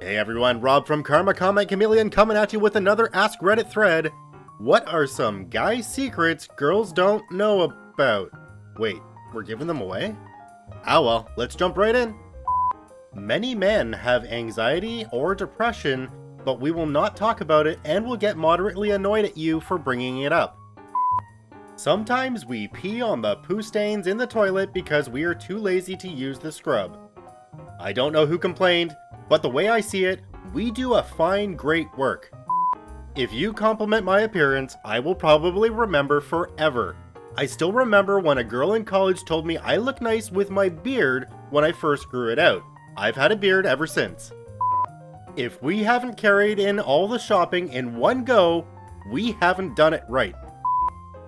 Hey everyone, Rob from Karma Comment Chameleon coming at you with another AskReddit thread. What are some guy secrets girls don't know about? Wait, we're giving them away? Ah well, let's jump right in. Many men have anxiety or depression, but we will not talk about it and will get moderately annoyed at you for bringing it up. Sometimes we pee on the poo stains in the toilet because we are too lazy to use the scrub. I don't know who complained, but the way I see it, we do a fine, great work. If you compliment my appearance, I will probably remember forever. I still remember when a girl in college told me I look nice with my beard when I first grew it out. I've had a beard ever since. If we haven't carried in all the shopping in one go, we haven't done it right.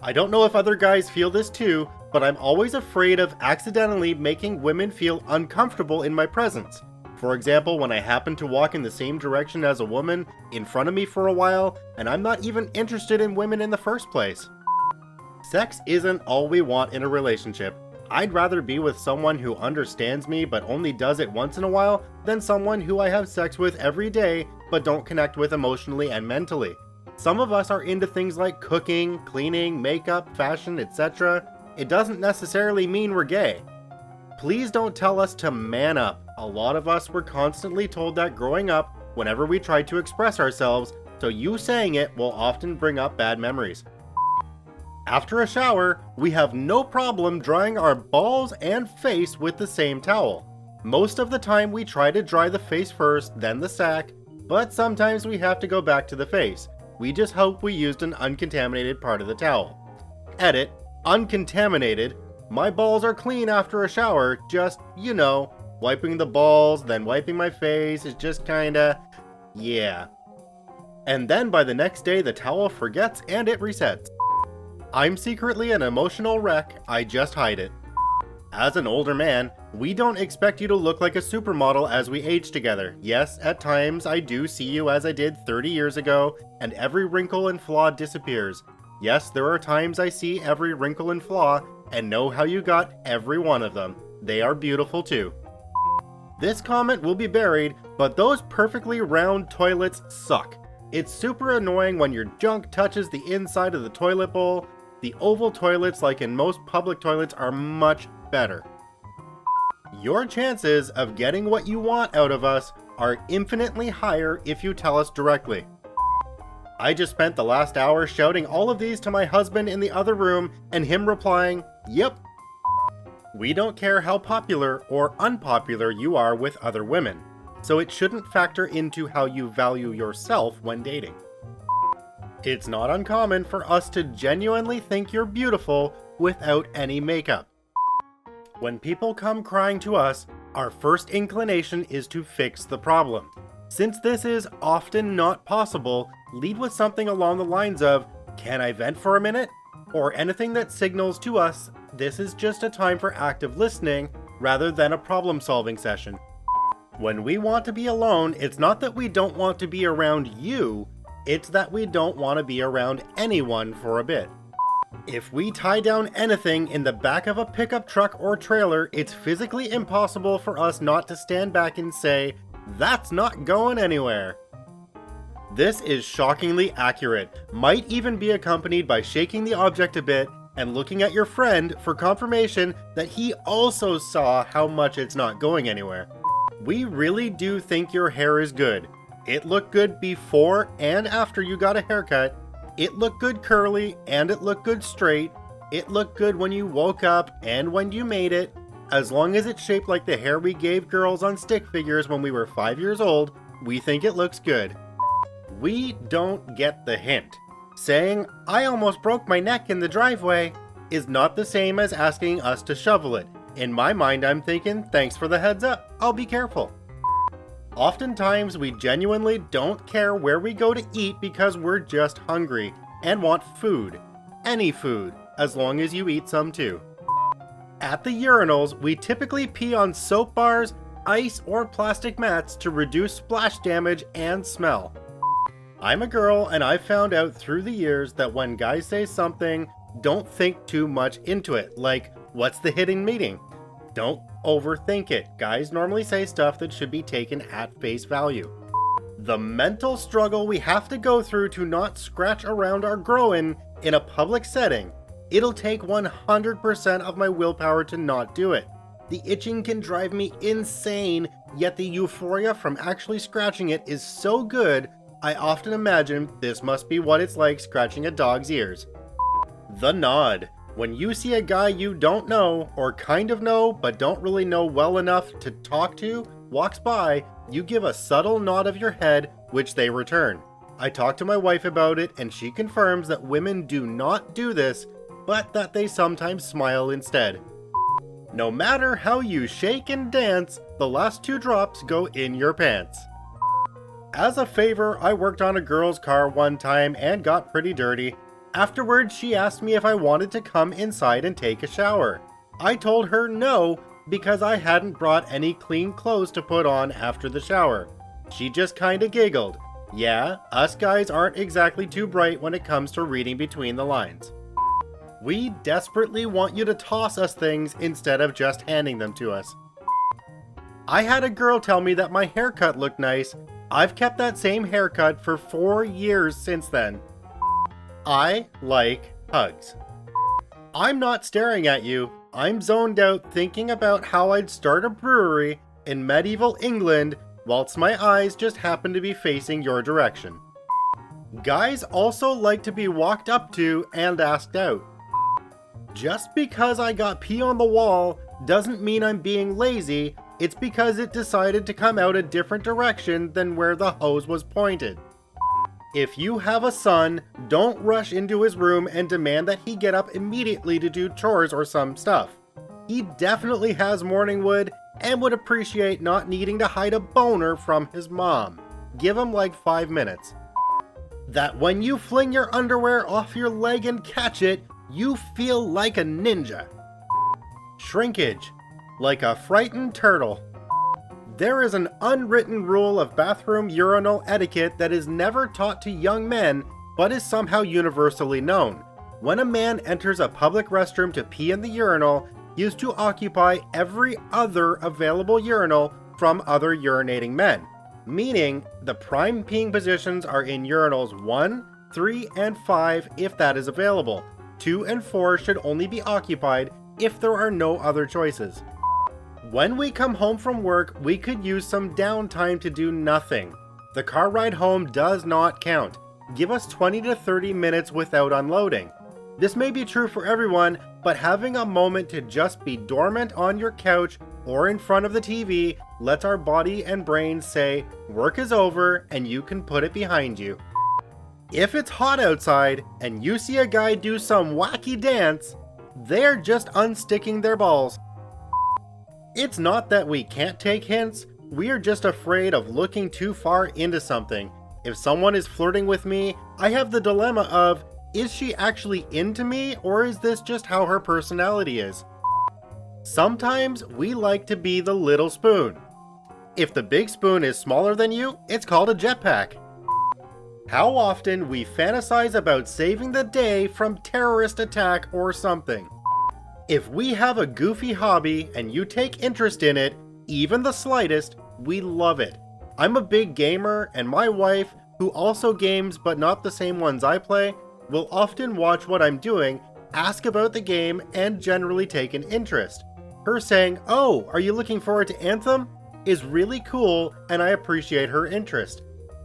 I don't know if other guys feel this too, but I'm always afraid of accidentally making women feel uncomfortable in my presence. For example, when I happen to walk in the same direction as a woman in front of me for a while, and I'm not even interested in women in the first place. Sex isn't all we want in a relationship. I'd rather be with someone who understands me but only does it once in a while than someone who I have sex with every day but don't connect with emotionally and mentally. Some of us are into things like cooking, cleaning, makeup, fashion, etc. It doesn't necessarily mean we're gay. Please don't tell us to man up. A lot of us were constantly told that growing up whenever we tried to express ourselves, so you saying it will often bring up bad memories. After a shower, we have no problem drying our balls and face with the same towel. Most of the time we try to dry the face first, then the sack, but sometimes we have to go back to the face. We just hope we used an uncontaminated part of the towel. Edit, uncontaminated. My balls are clean after a shower, just, you know, wiping the balls, then wiping my face is just kinda, yeah. And then by the next day the towel forgets and it resets. I'm secretly an emotional wreck, I just hide it. As an older man, we don't expect you to look like a supermodel as we age together. Yes, at times I do see you as I did 30 years ago, and every wrinkle and flaw disappears. Yes, there are times I see every wrinkle and flaw, and know how you got every one of them. They are beautiful too. This comment will be buried, but those perfectly round toilets suck. It's super annoying when your junk touches the inside of the toilet bowl. The oval toilets, like in most public toilets, are much better. Your chances of getting what you want out of us are infinitely higher if you tell us directly. I just spent the last hour shouting all of these to my husband in the other room and him replying, "Yep." We don't care how popular or unpopular you are with other women, so it shouldn't factor into how you value yourself when dating. It's not uncommon for us to genuinely think you're beautiful without any makeup. When people come crying to us, our first inclination is to fix the problem. Since this is often not possible, lead with something along the lines of, "Can I vent for a minute?" Or anything that signals to us this is just a time for active listening rather than a problem-solving session. When we want to be alone, it's not that we don't want to be around you, it's that we don't want to be around anyone for a bit. If we tie down anything in the back of a pickup truck or trailer, it's physically impossible for us not to stand back and say, "That's not going anywhere." This is shockingly accurate, might even be accompanied by shaking the object a bit and looking at your friend for confirmation that he also saw how much it's not going anywhere. We really do think your hair is good. It looked good before and after you got a haircut. It looked good curly and it looked good straight. It looked good when you woke up and when you made it. As long as it's shaped like the hair we gave girls on stick figures when we were 5 years old, we think it looks good. We don't get the hint. Saying, "I almost broke my neck in the driveway," is not the same as asking us to shovel it. In my mind, I'm thinking, "Thanks for the heads up, I'll be careful." Oftentimes, we genuinely don't care where we go to eat because we're just hungry and want food. Any food, as long as you eat some too. At the urinals, we typically pee on soap bars, ice, or plastic mats to reduce splash damage and smell. I'm a girl and I've found out through the years that when guys say something, don't think too much into it, like, "What's the hidden meaning?" Don't overthink it. Guys normally say stuff that should be taken at face value. The mental struggle we have to go through to not scratch around our groin in a public setting. It'll take 100% of my willpower to not do it. The itching can drive me insane, yet the euphoria from actually scratching it is so good, I often imagine this must be what it's like scratching a dog's ears. The nod. When you see a guy you don't know, or kind of know, but don't really know well enough to talk to, walks by, you give a subtle nod of your head, which they return. I talked to my wife about it, and she confirms that women do not do this, but that they sometimes smile instead. No matter how you shake and dance, the last 2 drops go in your pants. As a favor, I worked on a girl's car one time and got pretty dirty. Afterwards, she asked me if I wanted to come inside and take a shower. I told her no, because I hadn't brought any clean clothes to put on after the shower. She just kinda giggled. Yeah, us guys aren't exactly too bright when it comes to reading between the lines. We desperately want you to toss us things instead of just handing them to us. I had a girl tell me that my haircut looked nice. I've kept that same haircut for 4 years since then. I like hugs. I'm not staring at you. I'm zoned out thinking about how I'd start a brewery in medieval England whilst my eyes just happen to be facing your direction. Guys also like to be walked up to and asked out. Just because I got pee on the wall doesn't mean I'm being lazy, it's because it decided to come out a different direction than where the hose was pointed. If you have a son, don't rush into his room and demand that he get up immediately to do chores or some stuff. He definitely has morning wood and would appreciate not needing to hide a boner from his mom. Give him like 5 minutes. That when you fling your underwear off your leg and catch it, you feel like a ninja. Shrinkage. Like a frightened turtle. There is an unwritten rule of bathroom urinal etiquette that is never taught to young men, but is somehow universally known. When a man enters a public restroom to pee in the urinal, he is to occupy every other available urinal from other urinating men. Meaning, the prime peeing positions are in urinals 1, 3, and 5 if that is available. 2 and 4 should only be occupied if there are no other choices. When we come home from work, we could use some downtime to do nothing. The car ride home does not count. Give us 20 to 30 minutes without unloading. This may be true for everyone, but having a moment to just be dormant on your couch or in front of the TV lets our body and brain say, work is over and you can put it behind you. If it's hot outside and you see a guy do some wacky dance, they're just unsticking their balls. It's not that we can't take hints, we are just afraid of looking too far into something. If someone is flirting with me, I have the dilemma of, is she actually into me or is this just how her personality is? Sometimes we like to be the little spoon. If the big spoon is smaller than you, it's called a jetpack. How often we fantasize about saving the day from terrorist attack or something. If we have a goofy hobby and you take interest in it, even the slightest, we love it. I'm a big gamer and my wife, who also games but not the same ones I play, will often watch what I'm doing, ask about the game, and generally take an interest. Her saying, "Oh, are you looking forward to Anthem?" is really cool and I appreciate her interest.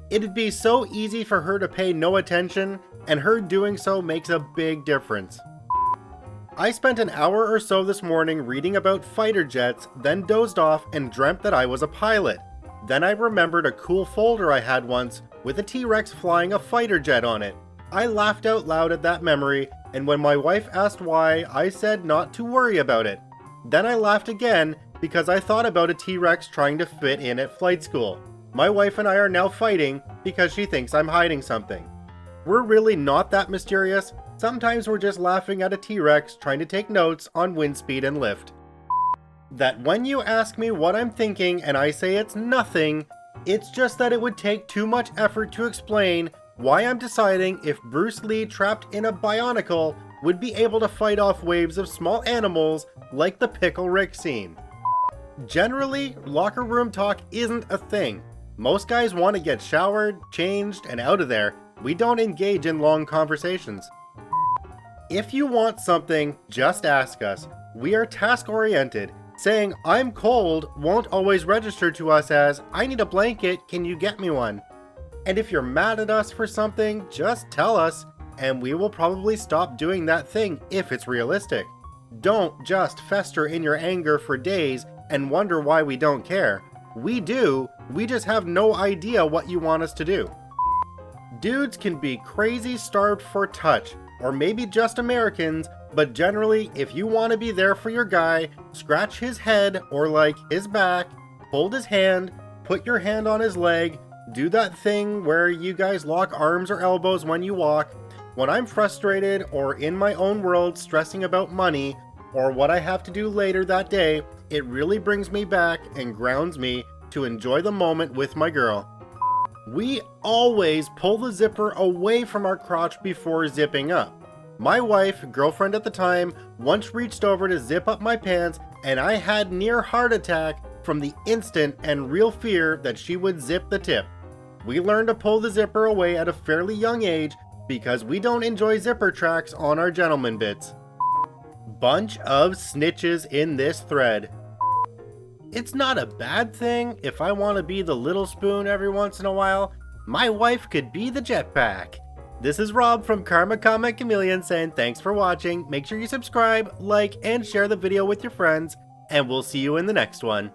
It'd be so easy for her to pay no attention, and her doing so makes a big difference. I spent an hour or so this morning reading about fighter jets, then dozed off and dreamt that I was a pilot. Then I remembered a cool folder I had once with a T-Rex flying a fighter jet on it. I laughed out loud at that memory, and when my wife asked why, I said not to worry about it. Then I laughed again because I thought about a T-Rex trying to fit in at flight school. My wife and I are now fighting because she thinks I'm hiding something. We're really not that mysterious. Sometimes we're just laughing at a T-Rex trying to take notes on wind speed and lift. That when you ask me what I'm thinking and I say it's nothing, it's just that it would take too much effort to explain why I'm deciding if Bruce Lee trapped in a Bionicle would be able to fight off waves of small animals like the Pickle Rick scene. Generally, locker room talk isn't a thing. Most guys want to get showered, changed, and out of there. We don't engage in long conversations. If you want something, just ask us. We are task-oriented. Saying, "I'm cold" won't always register to us as, "I need a blanket, can you get me one?" And if you're mad at us for something, just tell us, and we will probably stop doing that thing if it's realistic. Don't just fester in your anger for days and wonder why we don't care. We do, we just have no idea what you want us to do. Dudes can be crazy starved for touch, or maybe just Americans, but generally, if you want to be there for your guy, scratch his head or like his back, hold his hand, put your hand on his leg, do that thing where you guys lock arms or elbows when you walk. When I'm frustrated or in my own world stressing about money or what I have to do later that day, it really brings me back and grounds me to enjoy the moment with my girl. We always pull the zipper away from our crotch before zipping up. My wife, girlfriend at the time, once reached over to zip up my pants and I had near heart attack from the instant and real fear that she would zip the tip. We learned to pull the zipper away at a fairly young age because we don't enjoy zipper tracks on our gentleman bits. Bunch of snitches in this thread. It's not a bad thing if I want to be the little spoon every once in a while. My wife could be the jetpack. This is Rob from Karma Comment Chameleon saying thanks for watching. Make sure you subscribe, like, and share the video with your friends, and we'll see you in the next one.